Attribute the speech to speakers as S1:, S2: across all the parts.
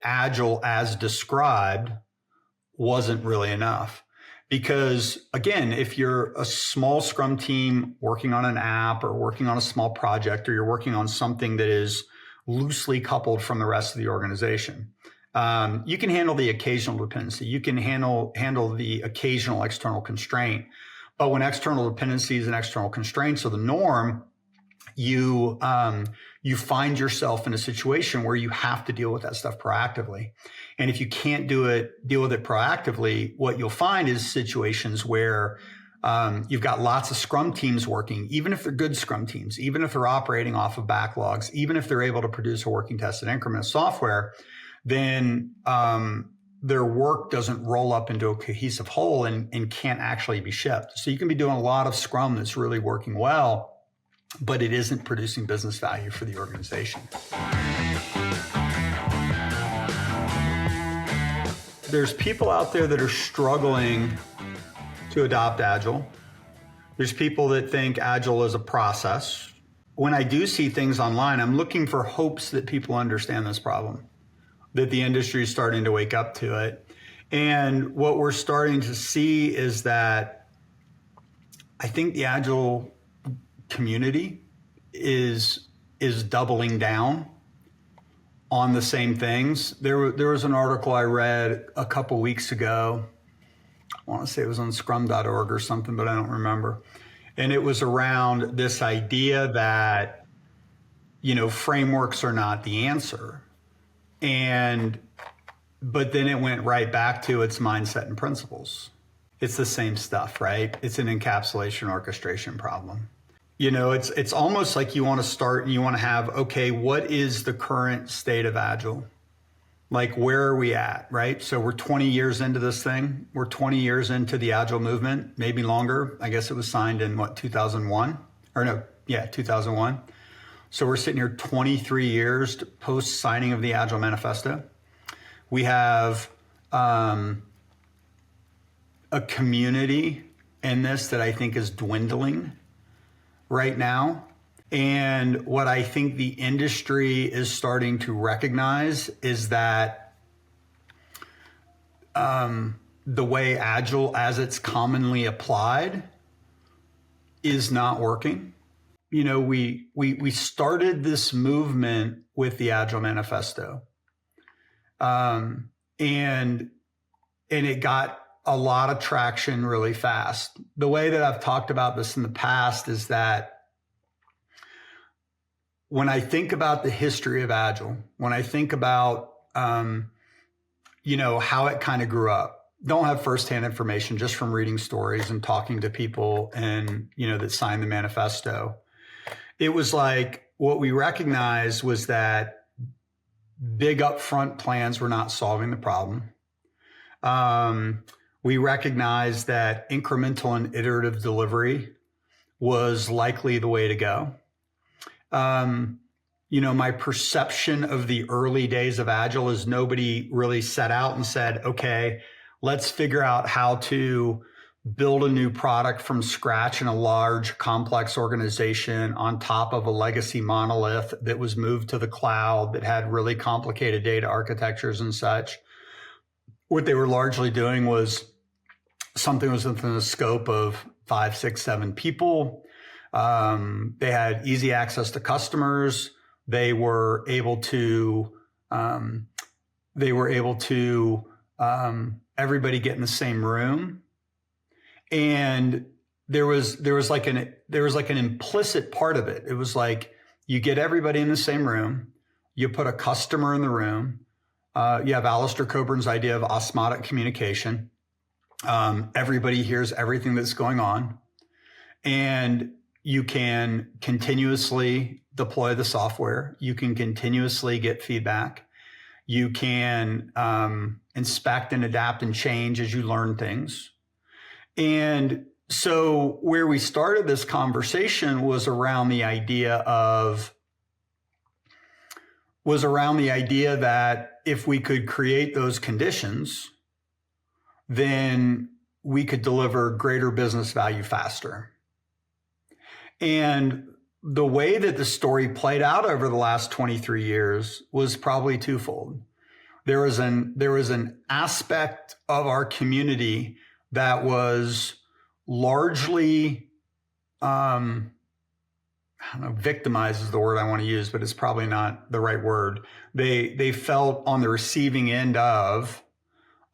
S1: Agile as described wasn't really enough. Because again, if you're a small Scrum team working on an app or working on a small project, or you're working on something that is loosely coupled from the rest of the organization, you can handle the occasional dependency. You can handle the occasional external constraint. But when external dependencies and external constraints are the norm, you find yourself in a situation where you have to deal with that stuff proactively. And if you can't deal with it proactively, what you'll find is situations where you've got lots of Scrum teams working, even if they're good Scrum teams, even if they're operating off of backlogs, even if they're able to produce a working tested increment of software, then their work doesn't roll up into a cohesive whole and can't actually be shipped. So you can be doing a lot of Scrum that's really working well, but it isn't producing business value for the organization. There's people out there that are struggling to adopt Agile. There's people that think Agile is a process. When I do see things online, I'm looking for hopes that people understand this problem, that the industry is starting to wake up to it. And what we're starting to see is that I think the Agile community is doubling down on the same things. There was an article I read a couple weeks ago. I want to say it was on scrum.org or something, but I don't remember. And it was around this idea that, frameworks are not the answer. But then it went right back to its mindset and principles. It's the same stuff, right? It's an encapsulation orchestration problem. It's almost like you want to start and you want to have, okay, what is the current state of Agile? Like, where are we at, right? So we're 20 years into this thing. We're 20 years into the Agile movement, maybe longer. I guess it was signed in 2001? 2001. So we're sitting here 23 years post signing of the Agile Manifesto. We have a community in this that I think is dwindling right now. And what I think the industry is starting to recognize is that the way Agile as it's commonly applied is not working. We started this movement with the Agile Manifesto. And it got a lot of traction really fast. The way that I've talked about this in the past is that when I think about the history of Agile, when I think about, how it kind of grew up, don't have firsthand information, just from reading stories and talking to people and, that signed the manifesto. It was like, what we recognized was that big upfront plans were not solving the problem. We recognized that incremental and iterative delivery was likely the way to go. My perception of the early days of Agile is nobody really set out and said, okay, let's figure out how to build a new product from scratch in a large, complex organization on top of a legacy monolith that was moved to the cloud, that had really complicated data architectures and such. What they were largely doing was something was within the scope of 5, 6, 7 people. They had easy access to customers. They were able to everybody get in the same room. And there was like an implicit part of it. It was like, you get everybody in the same room, you put a customer in the room. You have Alistair Coburn's idea of osmotic communication. Everybody hears everything that's going on, and you can continuously deploy the software. You can continuously get feedback. You can inspect and adapt and change as you learn things. And so where we started this conversation was around the idea that if we could create those conditions, then we could deliver greater business value faster. And the way that the story played out over the last 23 years was probably twofold. There was an aspect of our community that was largely, I don't know, victimized is the word I want to use, but it's probably not the right word. They felt on the receiving end of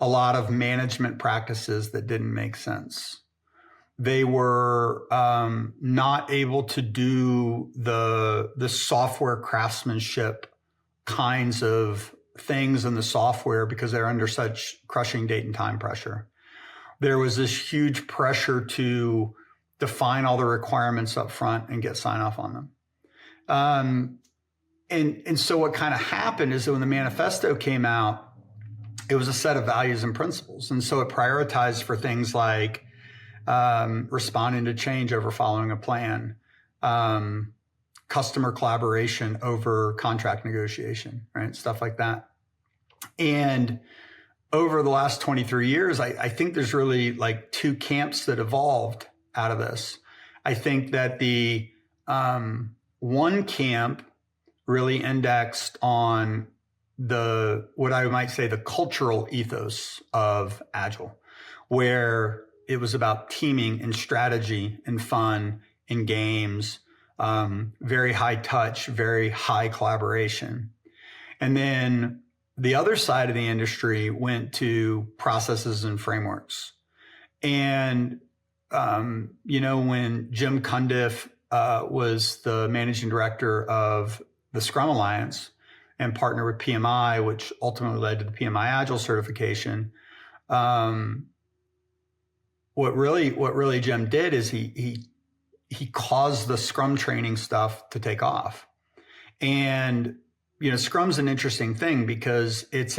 S1: a lot of management practices that didn't make sense. They were not able to do the software craftsmanship kinds of things in the software because they're under such crushing date and time pressure. There was this huge pressure to define all the requirements up front and get sign off on them. And so what kind of happened is that when the manifesto came out, it was a set of values and principles. And so it prioritized for things like responding to change over following a plan, customer collaboration over contract negotiation, right? Stuff like that. And over the last 23 years, I think there's really like two camps that evolved out of this. I think that the one camp really indexed on what I might say the cultural ethos of Agile, where it was about teaming and strategy and fun and games, very high touch, very high collaboration. And then the other side of the industry went to processes and frameworks. And, when Jim Cundiff was the managing director of the Scrum Alliance and partnered with PMI, which ultimately led to the PMI Agile certification, what really Jim did is he caused the Scrum training stuff to take off. And, Scrum's an interesting thing because it's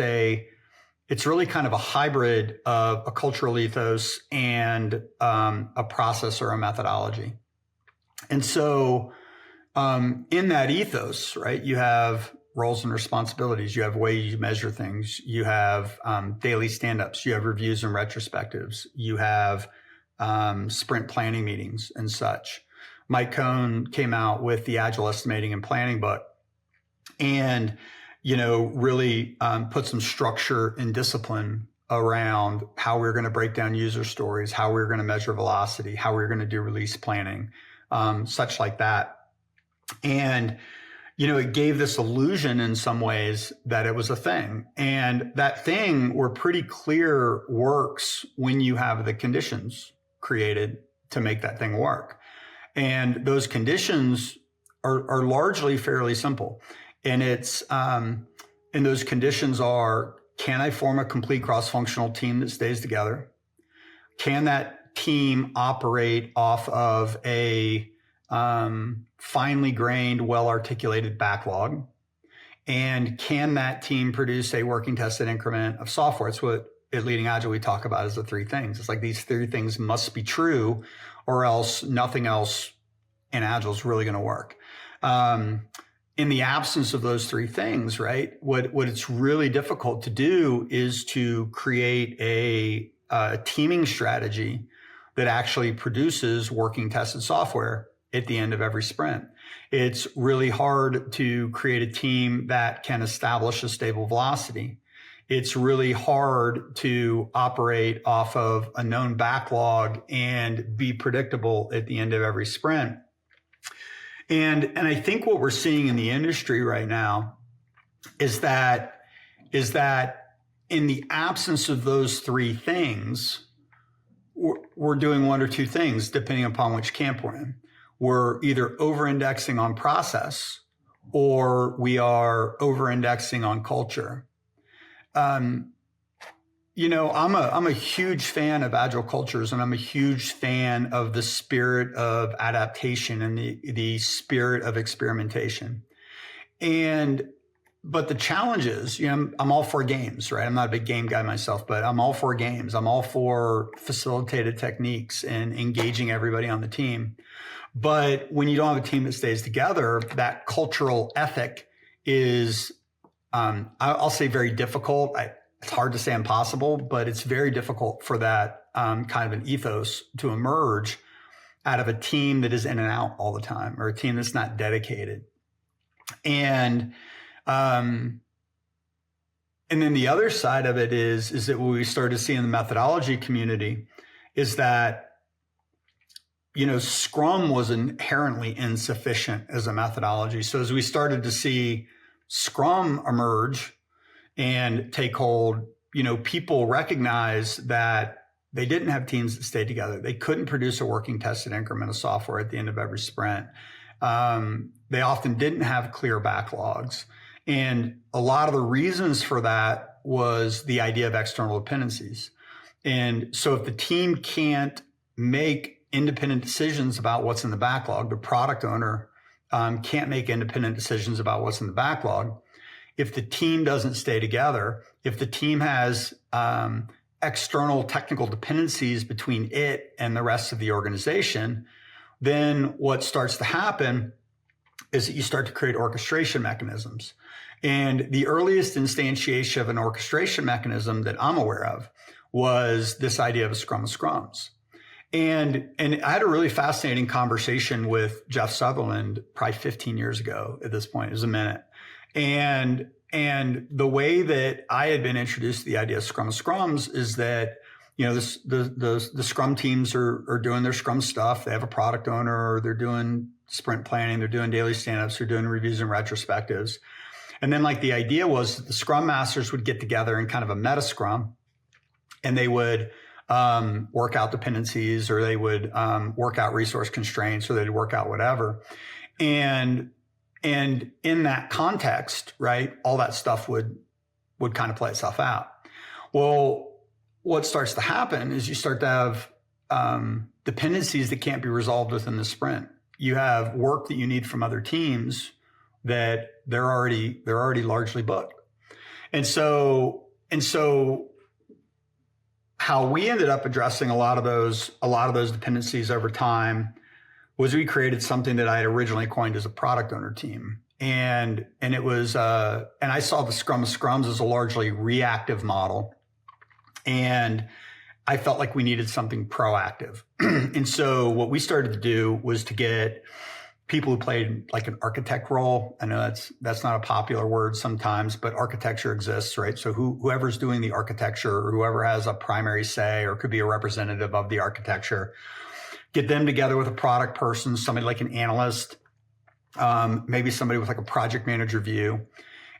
S1: really kind of a hybrid of a cultural ethos and a process or a methodology. And so in that ethos, right, you have roles and responsibilities, you have ways you measure things, you have daily stand-ups, you have reviews and retrospectives, you have sprint planning meetings and such. Mike Cohn came out with the Agile Estimating and Planning book and, really put some structure and discipline around how we're going to break down user stories, how we're going to measure velocity, how we're going to do release planning, such like that. And, it gave this illusion in some ways that it was a thing. And that thing we're pretty clear works when you have the conditions created to make that thing work. And those conditions are largely fairly simple. And and those conditions are, can I form a complete cross-functional team that stays together? Can that team operate off of a finely grained, well-articulated backlog? And can that team produce a working tested increment of software? It's what at Leading Agile we talk about as the three things. It's like these three things must be true or else nothing else in Agile is really going to work. In the absence of those three things, right, what it's really difficult to do is to create a teaming strategy that actually produces working tested software at the end of every sprint. It's really hard to create a team that can establish a stable velocity. It's really hard to operate off of a known backlog and be predictable at the end of every sprint. And I think what we're seeing in the industry right now is that in the absence of those three things, we're doing one or two things depending upon which camp we're in. We're either over-indexing on process or we are over-indexing on culture. I'm a huge fan of Agile cultures, and I'm a huge fan of the spirit of adaptation and the spirit of experimentation. But the challenge is, I'm all for games, right? I'm not a big game guy myself, but I'm all for games. I'm all for facilitated techniques and engaging everybody on the team. But when you don't have a team that stays together, that cultural ethic is, I'll say, very difficult. It's hard to say impossible, but it's very difficult for that kind of an ethos to emerge out of a team that is in and out all the time, or a team that's not dedicated. And And then the other side of it is that what we started to see in the methodology community is that, Scrum was inherently insufficient as a methodology. So as we started to see Scrum emerge and take hold, people recognized that they didn't have teams that stayed together. They couldn't produce a working tested increment of software at the end of every sprint. They often didn't have clear backlogs. And a lot of the reasons for that was the idea of external dependencies. And so if the team can't make independent decisions about what's in the backlog, the product owner can't make independent decisions about what's in the backlog. If the team doesn't stay together, if the team has external technical dependencies between it and the rest of the organization, then what starts to happen is that you start to create orchestration mechanisms. And the earliest instantiation of an orchestration mechanism that I'm aware of was this idea of a scrum of scrums. And I had a really fascinating conversation with Jeff Sutherland probably 15 years ago at this point. It was a minute. And the way that I had been introduced to the idea of scrum of scrums is that, the scrum teams are doing their scrum stuff. They have a product owner, or they're doing sprint planning, they're doing daily stand-ups, they're doing reviews and retrospectives. And then the idea was that the scrum masters would get together in kind of a meta scrum, and they would work out dependencies, or they would work out resource constraints, or they'd work out whatever. And in that context, right, all that stuff would kind of play itself out. Well, what starts to happen is you start to have dependencies that can't be resolved within the sprint. You have work that you need from other teams that they're already largely booked. And so how we ended up addressing a lot of those dependencies over time was we created something that I had originally coined as a product owner team. And it was, and I saw the Scrum of Scrums as a largely reactive model. And I felt like we needed something proactive. And so what we started to do was to get people who played like an architect role. I know that's not a popular word sometimes, but architecture exists, right? So whoever's doing the architecture, or whoever has a primary say or could be a representative of the architecture, get them together with a product person, somebody like an analyst, maybe somebody with like a project manager view,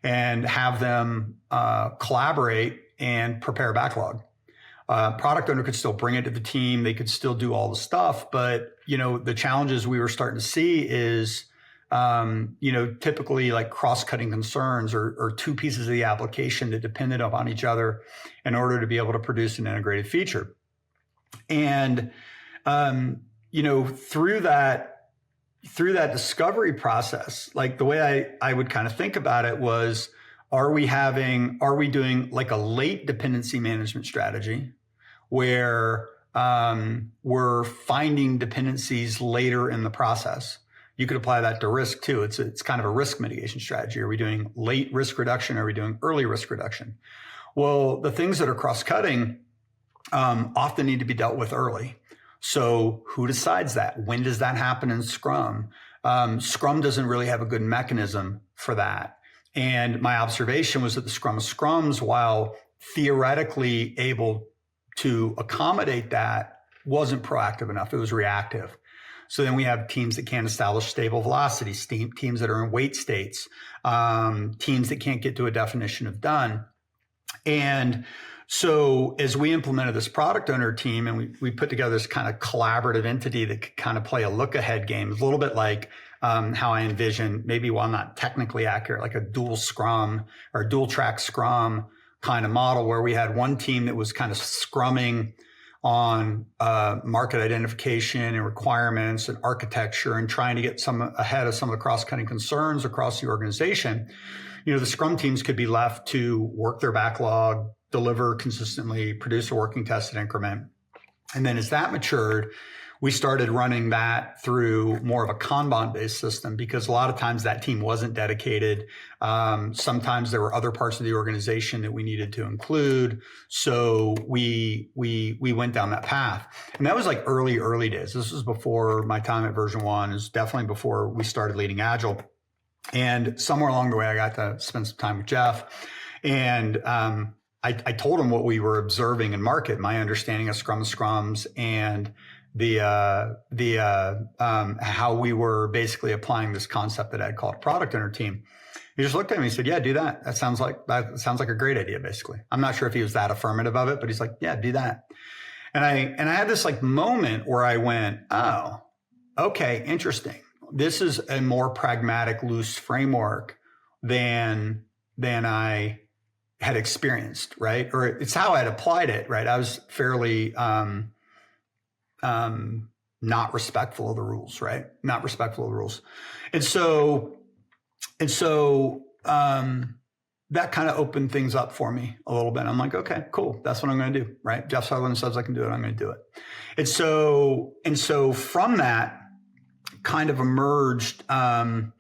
S1: and have them collaborate and prepare a backlog. Product owner could still bring it to the team. They could still do all the stuff. But, the challenges we were starting to see is, typically like cross-cutting concerns or two pieces of the application that depended upon each other in order to be able to produce an integrated feature. And, through that discovery process, like the way I would kind of think about it was, are we doing like a late dependency management strategy where we're finding dependencies later in the process? You could apply that to risk too. It's kind of a risk mitigation strategy. Are we doing late risk reduction? Are we doing early risk reduction? Well, the things that are cross-cutting often need to be dealt with early. So who decides that? When does that happen in Scrum? Scrum doesn't really have a good mechanism for that. And my observation was that the Scrum of Scrums, while theoretically able to accommodate that, wasn't proactive enough. It was reactive. So then we have teams that can't establish stable velocity, teams that are in wait states, teams that can't get to a definition of done. And so as we implemented this product owner team, and we put together this kind of collaborative entity that could kind of play a look ahead game, it's a little bit like how I envision, maybe while not technically accurate, like a dual Scrum or dual track Scrum kind of model, where we had one team that was kind of scrumming on market identification and requirements and architecture and trying to get ahead of some of the cross-cutting concerns across the organization. The Scrum teams could be left to work their backlog, deliver consistently, produce a working tested increment. And then as that matured, we started running that through more of a Kanban-based system, because a lot of times that team wasn't dedicated. Sometimes there were other parts of the organization that we needed to include. So we went down that path. And that was like early days. This was before my time at version 1. It was definitely before we started leading Agile. And somewhere along the way, I got to spend some time with Jeff. And I told him what we were observing in market, my understanding of scrums, and how we were basically applying this concept that I'd called product owner team. He just looked at me and said, yeah, do that. That sounds like a great idea, basically. I'm not sure if he was that affirmative of it, but he's like, yeah, do that. And I had this like moment where I went, oh, okay, interesting. This is a more pragmatic, loose framework than I had experienced, right? Or it's how I'd applied it, right? I was fairly not respectful of the rules, right? Not respectful of the rules. And so that kind of opened things up for me a little bit. I'm like, okay, cool. That's what I'm going to do, right? Jeff Sutherland says I can do it. I'm going to do it. And so from that kind of emerged, a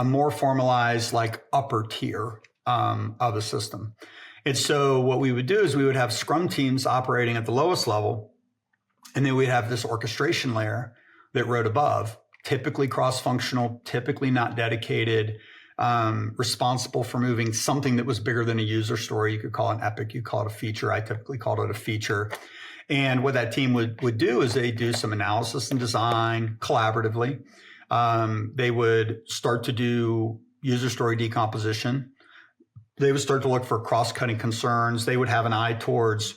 S1: more formalized, like upper tier of a system. And so what we would do is we would have Scrum teams operating at the lowest level, and then we'd have this orchestration layer that rode above, typically cross-functional, typically not dedicated, responsible for moving something that was bigger than a user story. You could call it an epic, you call it a feature. I typically called it a feature. And what that team would do is they do some analysis and design collaboratively. They would start to do user story decomposition. They would start to look for cross-cutting concerns. They would have an eye towards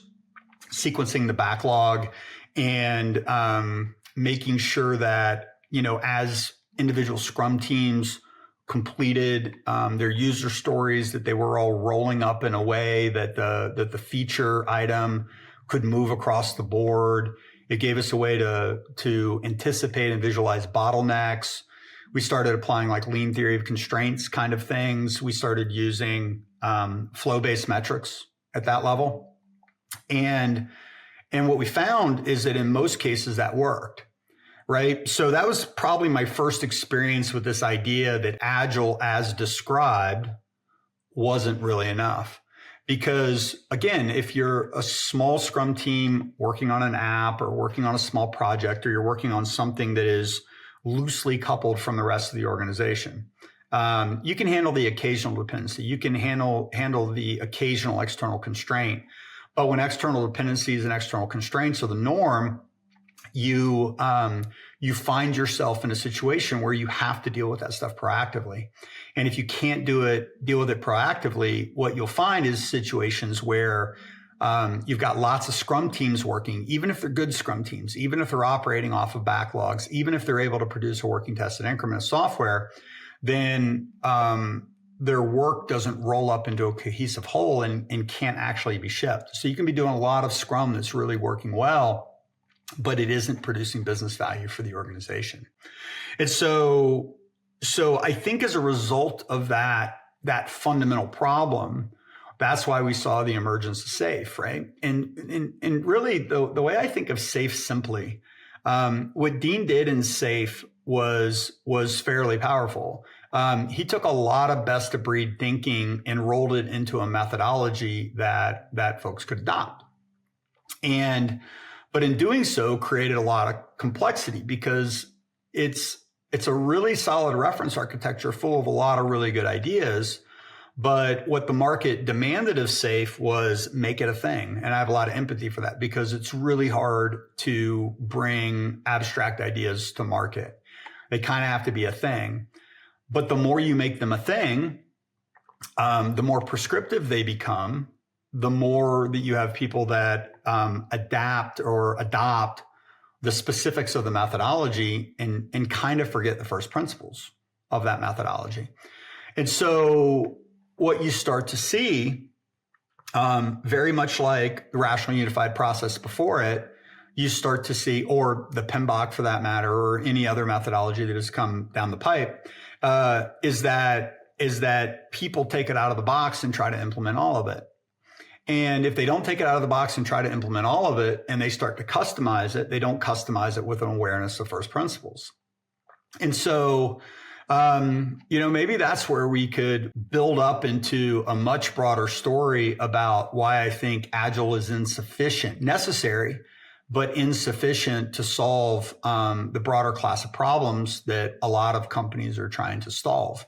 S1: sequencing the backlog and making sure that, as individual Scrum teams completed their user stories, that they were all rolling up in a way that the feature item could move across the board. It gave us a way to anticipate and visualize bottlenecks. We started applying like lean theory of constraints kind of things. We started using flow-based metrics at that level. And what we found is that in most cases that worked, right? So that was probably my first experience with this idea that Agile as described wasn't really enough. Because again, if you're a small Scrum team working on an app or working on a small project, or you're working on something that is loosely coupled from the rest of the organization, you can handle the occasional dependency. You can handle the occasional external constraint. But when external dependencies and external constraints are the norm, you find yourself in a situation where you have to deal with that stuff proactively. And if you can't deal with it proactively, what you'll find is situations where you've got lots of Scrum teams working, even if they're good Scrum teams, even if they're operating off of backlogs, even if they're able to produce a working tested increment of software, then their work doesn't roll up into a cohesive whole and can't actually be shipped. So you can be doing a lot of Scrum that's really working well, but it isn't producing business value for the organization. And so I think as a result of that fundamental problem, that's why we saw the emergence of SAFe, right? And really the way I think of SAFe simply, what Dean did in SAFe was fairly powerful. He took a lot of best of breed thinking and rolled it into a methodology that folks could adopt. But in doing so, created a lot of complexity because it's a really solid reference architecture full of a lot of really good ideas. But what the market demanded of SAFe was make it a thing. And I have a lot of empathy for that because it's really hard to bring abstract ideas to market. They kind of have to be a thing. But the more you make them a thing, the more prescriptive they become, the more that you have people that adapt or adopt the specifics of the methodology and kind of forget the first principles of that methodology. And so what you start to see, very much like the rational unified process before it, you start to see, or the PMBOK for that matter, or any other methodology that has come down the pipe, is that people take it out of the box and try to implement all of it. And if they don't take it out of the box and try to implement all of it, and they start to customize it, they don't customize it with an awareness of first principles. And so, maybe that's where we could build up into a much broader story about why I think Agile is necessary, but insufficient to solve the broader class of problems that a lot of companies are trying to solve.